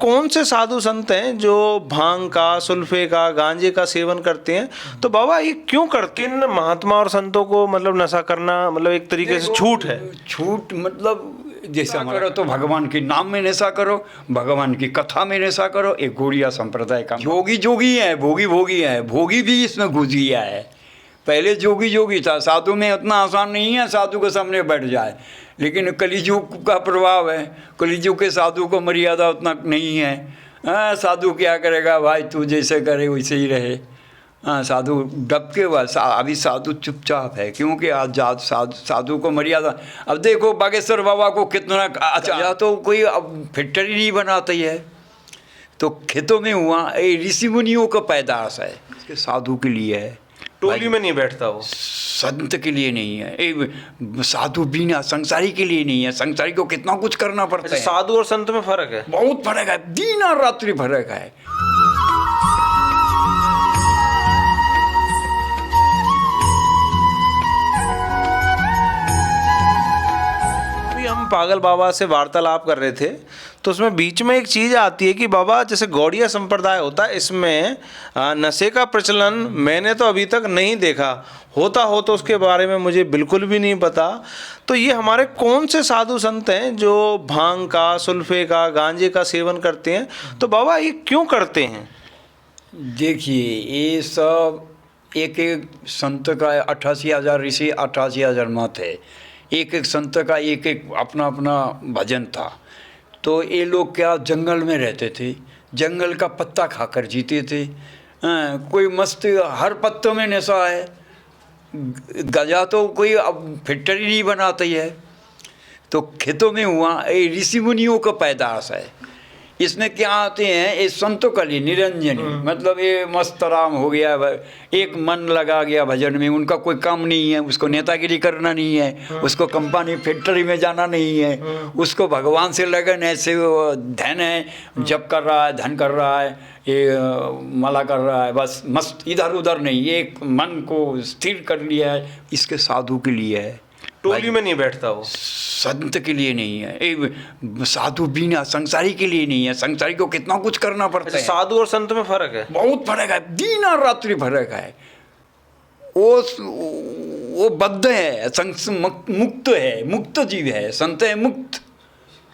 कौन से साधु संत हैं जो भांग का, सुल्फे का, गांजे का सेवन करते हैं? तो बाबा ये क्यों करते हैं? इन महात्मा और संतों को मतलब नशा करना मतलब एक तरीके से छूट है। छूट मतलब जैसा करो तो भगवान के नाम में नशा करो, भगवान की कथा में नशा करो। एक गौड़िया संप्रदाय का जोगी जोगी है, भोगी भोगी है, भोगी भी इसमें घुस गया है। पहले जोगी जोगी था, साधु में उतना आसान नहीं है साधु के सामने बैठ जाए, लेकिन कलियुग का प्रभाव है। कलियुग के साधु को मर्यादा उतना नहीं है। साधु क्या करेगा भाई, तू जैसे करे वैसे ही रहे। साधु डब के बाद अभी साधु चुपचाप है, क्योंकि आज साधु को मर्यादा। अब देखो बागेश्वर बाबा को कितना अच्छा, या तो कोई अब फैक्ट्री नहीं बनाती है, तो खेतों में हुआ ये ऋषि मुनियों का पैदाश है, इसके साधु के लिए है। टोली में नहीं बैठता वो, संत के लिए नहीं है। साधु बिना संसारी के लिए नहीं है। संसारी को कितना कुछ करना पड़ता है। साधु और संत में फर्क है, बहुत फर्क है, दिन और रात्रि फर्क है। हम पागल बाबा से वार्तालाप कर रहे थे तो उसमें बीच में एक चीज़ आती है कि बाबा जैसे गौड़िया संप्रदाय होता है, इसमें नशे का प्रचलन मैंने तो अभी तक नहीं देखा। होता हो तो उसके बारे में मुझे बिल्कुल भी नहीं पता। तो ये हमारे कौन से साधु संत हैं जो भांग का, सुल्फे का, गांजे का सेवन करते हैं? तो बाबा ये क्यों करते हैं? देखिए ये सब एक एक संत का 88,000 ऋषि, 88,000 मत है। एक एक संत का एक एक अपना अपना भजन था। तो ये लोग क्या जंगल में रहते थे, जंगल का पत्ता खाकर जीते थे। कोई मस्त हर पत्तों में नशा है। गजा तो कोई अब फैक्ट्री नहीं बनाती है, तो खेतों में हुआ ये ऋषि मुनियों का पैदाश है। इसमें क्या आते हैं, ये संतों का लिए निरंजन, मतलब ये मस्त आराम हो गया, एक मन लगा गया भजन में। उनका कोई काम नहीं है, उसको नेतागिरी करना नहीं है, उसको कंपनी फैक्ट्री में जाना नहीं है, उसको भगवान से लगन है। से धन है, जप कर रहा है, धन कर रहा है, ये माला कर रहा है, बस मस्त, इधर उधर नहीं, एक मन को स्थिर कर लिया है। इसके साधु के लिए है, टोली में नहीं बैठता वो, संत के लिए नहीं है। साधु बिना संसारी के लिए नहीं है। संसारी को कितना कुछ करना पड़ता है। साधु और संत में फर्क है, बहुत फर्क है, दिन और रात्रि फर्क है। वो बद्ध है, मुक्त है, मुक्त जीव है। संत है मुक्त,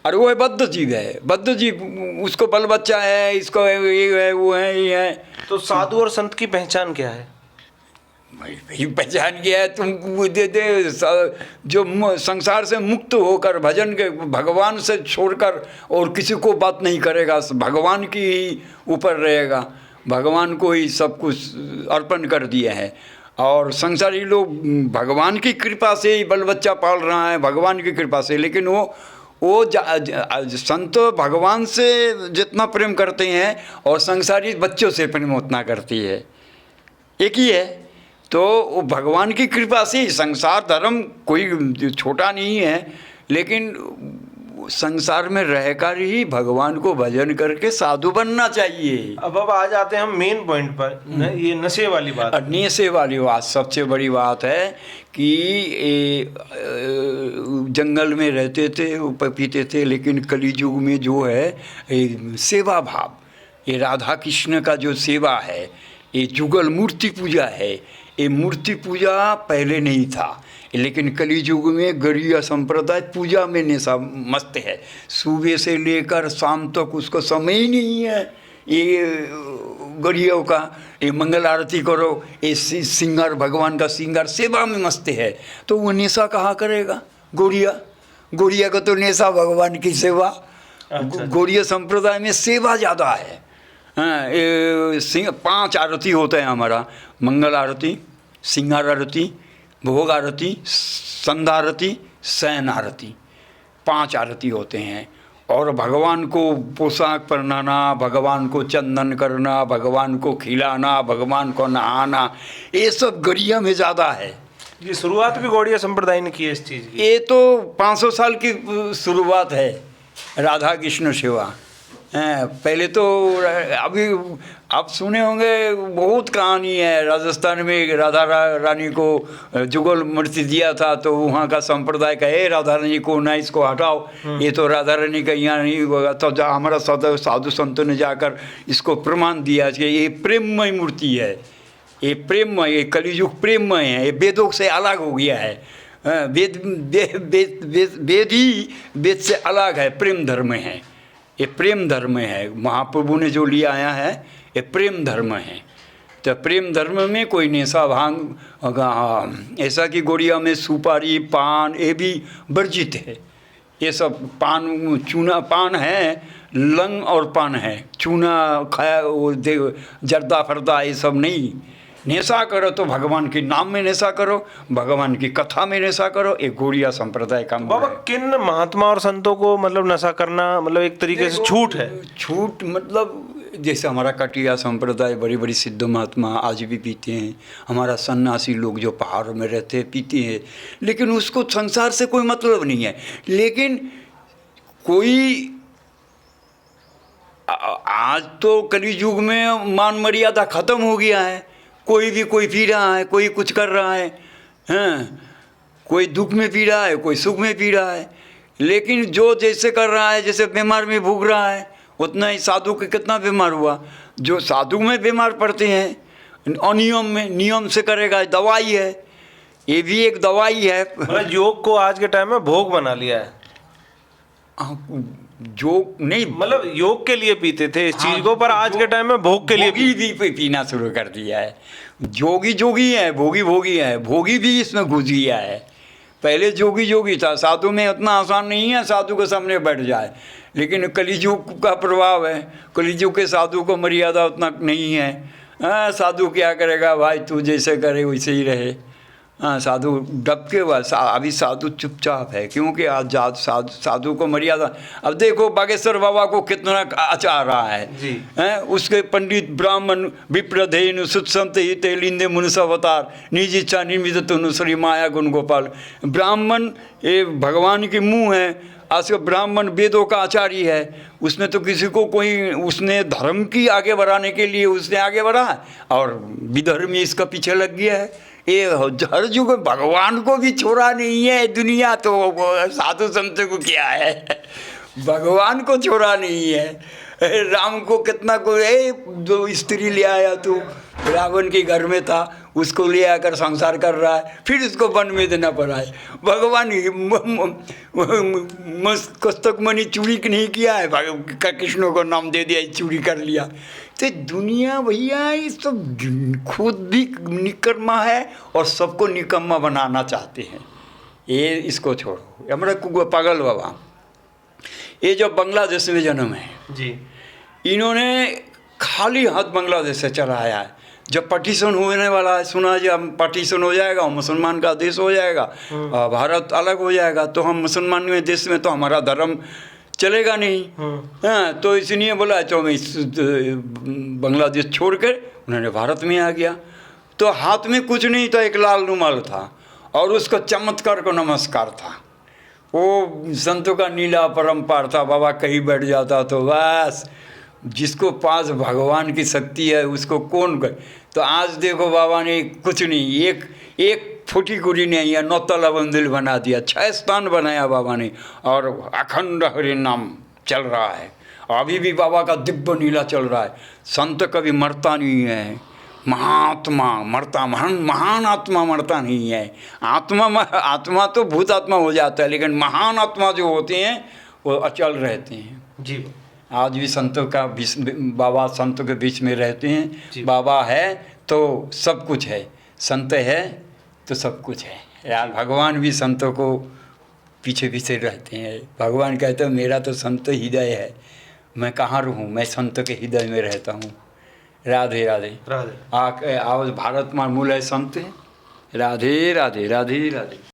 और वो है बद्ध जीव है। बद्ध जीव उसको बल बच्चा है, इसको ये है, वो है, ये है। तो साधु और संत की पहचान क्या है? भाई पहचान गया है, तुम दे जो संसार से मुक्त होकर भजन के भगवान से छोड़कर और किसी को बात नहीं करेगा, भगवान की ही ऊपर रहेगा, भगवान को ही सब कुछ अर्पण कर दिया है। और संसारी लोग भगवान की कृपा से ही बल बच्चा पाल रहा है, भगवान की कृपा से। लेकिन वो संत भगवान से जितना प्रेम करते हैं और संसारी बच्चों से प्रेम उतना करती है, एक ही है। तो भगवान की कृपा से संसार धर्म कोई छोटा नहीं है, लेकिन संसार में रहकर ही भगवान को भजन करके साधु बनना चाहिए। अब आ जाते हैं हम मेन पॉइंट पर, ये नशे वाली बात। नशे वाली बात सबसे बड़ी बात है कि जंगल में रहते थे, पीते थे, लेकिन कलियुग में जो है सेवा भाव, ये राधा कृष्ण का जो सेवा है, ये जुगल मूर्ति पूजा है। ये मूर्ति पूजा पहले नहीं था, लेकिन कलियुग में गौड़िया संप्रदाय पूजा में नशा मस्त है। सुबह से लेकर शाम तक उसको समय ही नहीं है। ये गौड़ियों का ये मंगल आरती करो, ये सिंगार, भगवान का सिंगार, सेवा में मस्त है। तो वो नशा कहाँ करेगा? गौड़िया का तो नशा भगवान की सेवा। गौड़िया संप्रदाय में सेवा ज़्यादा है। हाँ, 5 आरती होता है हमारा, मंगल आरती, सिंगार आरती, भोग आरती, संध्या आरती, शयन आरती, 5 आरती होते हैं। और भगवान को पोशाक पहनाना, भगवान को चंदन करना, भगवान को खिलाना, भगवान को नहाना, ये सब गौड़िया में ज़्यादा है। ये शुरुआत भी गौड़िया संप्रदाय ने की है इस चीज़ की। ये तो 500 साल की शुरुआत है राधा कृष्ण सेवा। पहले तो अभी आप सुने होंगे बहुत कहानी है, राजस्थान में राधा रानी को जुगल मूर्ति दिया था तो वहाँ का संप्रदाय कहे राधा रानी को ना इसको हटाओ, ये तो राधा रानी का यहाँ नहीं होगा। तो हमारा साधु संतों ने जाकर इसको प्रमाण दिया कि ये प्रेममय मूर्ति है, ये प्रेममय, ये कलियुग प्रेममय है, ये वेदों से अलग हो गया है। वेद वेद ही वेद से अलग है, प्रेम धर्म है, ये प्रेम धर्म है। महाप्रभु ने जो लिया आया है ये प्रेम धर्म है। तो प्रेम धर्म में कोई नेशा भांग ऐसा कि गोड़िया में सुपारी पान ये भी वर्जित है। ये सब पान चूना पान है, लंग और पान है, चूना खाया वो जर्दा फरदा ये सब नहीं। नेशा करो तो भगवान के नाम में नेशा करो, भगवान की कथा में नेशा करो, एक गोड़िया संप्रदाय का बाबा किन महात्मा और संतों को मतलब नशा करना मतलब एक तरीके से छूट है? छूट मतलब जैसे हमारा कटिया संप्रदाय बड़ी बड़ी सिद्ध महात्मा आज भी पीते हैं, हमारा सन्यासी लोग जो पहाड़ों में रहते हैं पीते हैं, लेकिन उसको संसार से कोई मतलब नहीं है। लेकिन कोई आज तो कलियुग में मान मर्यादा खत्म हो गया है, कोई भी कोई पी रहा है, कोई कुछ कर रहा है, हाँ, कोई दुख में पी रहा है, कोई सुख में पी रहा है। लेकिन जो जैसे कर रहा है, जैसे बीमार में भूग रहा है, उतना ही साधु के कितना बीमार हुआ। जो साधु में बीमार पड़ते हैं अनियम में, नियम से करेगा, दवाई है, ये भी एक दवाई है। मतलब योग को आज के टाइम में भोग बना लिया है। जो नहीं मतलब योग के लिए पीते थे इस चीज को, पर आज के टाइम में भोग के लिए भी पीना शुरू कर दिया है। जोगी जोगी है, भोगी भोगी है, भोगी भी इसमें घुस गया है। पहले जोगी जोगी था, साधु में उतना आसान नहीं है साधु के सामने बैठ जाए, लेकिन कलियुग का प्रभाव है, कलियुग के साधु को मर्यादा उतना नहीं है। हाँ, साधु क्या करेगा भाई, तू जैसे करे वैसे ही रहे। हाँ, साधु डब के बाद अभी साधु चुपचाप है, क्योंकि आज साधु को मर्यादा। अब देखो बागेश्वर बाबा को कितना अचा रहा है जी। उसके पंडित ब्राह्मण विप्रधेनु सुत्संत हित लिंदे मुनसवतार निज इच्छा निर्मित तनु श्री माया गुण गोपाल। ब्राह्मण ये भगवान के मुँह है, आज का ब्राह्मण वेदों का आचार्य है, उसने तो किसी को कोई उसने धर्म की आगे बढ़ाने के लिए उसने आगे बढ़ा और विधर्मी इसका पीछे लग गया है। ये हर युग भगवान को भी छोड़ा नहीं है दुनिया, तो साधु संत को क्या है, भगवान को छोड़ा नहीं है। राम को कितना कोई जो स्त्री ले आया तो रावण के घर में था, उसको ले आकर संसार कर रहा है, फिर उसको वन में देना पड़ा है। भगवान मस्तक मणि चूड़ी नहीं किया है, कृष्ण को नाम दे दिया, चूड़ी कर लिया। तो दुनिया भैया ये सब खुद भी निकम्मा है और सबको निकम्मा बनाना चाहते हैं। ये इसको छोड़ो। हमारा पागल बाबा ये जो बांग्लादेश में जन्म है जी, इन्होंने खाली हाथ बांग्लादेश से चला आया है। जब पार्टीशन होने वाला है, सुना जब पार्टीशन हो जाएगा, मुसलमान का देश हो जाएगा, भारत अलग हो जाएगा, तो हम मुसलमान में देश में तो हमारा धर्म चलेगा नहीं। हाँ, तो इसलिए बोला तो मैं बांग्लादेश छोड़कर उन्होंने भारत में आ गया। तो हाथ में कुछ नहीं था, एक लाल रुमाल था और उसका चमत्कार को नमस्कार था। वो संतों का नीला परम्पार था। बाबा कहीं बैठ जाता तो बस जिसको पास भगवान की शक्ति है उसको कौन कर। तो आज देखो बाबा ने कुछ नहीं, एक फूटी गुड़ी ने या 9 तला मंदिर बना दिया, 6 स्थान बनाया बाबा ने, और अखंड हरि नाम चल रहा है। अभी भी बाबा का दिव्य नीला चल रहा है। संत कभी मरता नहीं है, महात्मा मरता, महान आत्मा मरता नहीं है। आत्मा तो भूत आत्मा हो जाता है, लेकिन महान आत्मा जो होते हैं वो अचल रहते हैं जी। आज भी संतों का बाबा संतों के बीच में रहते हैं। बाबा है तो सब कुछ है, संत है तो सब कुछ है यार। भगवान भी संतों को पीछे पीछे रहते हैं। भगवान कहते हैं मेरा तो संत हृदय है, मैं कहाँ रहूँ, मैं संत के हृदय में रहता हूँ। राधे राधे राधे। आज भारत में मूल है संत है। राधे राधे राधे राधे।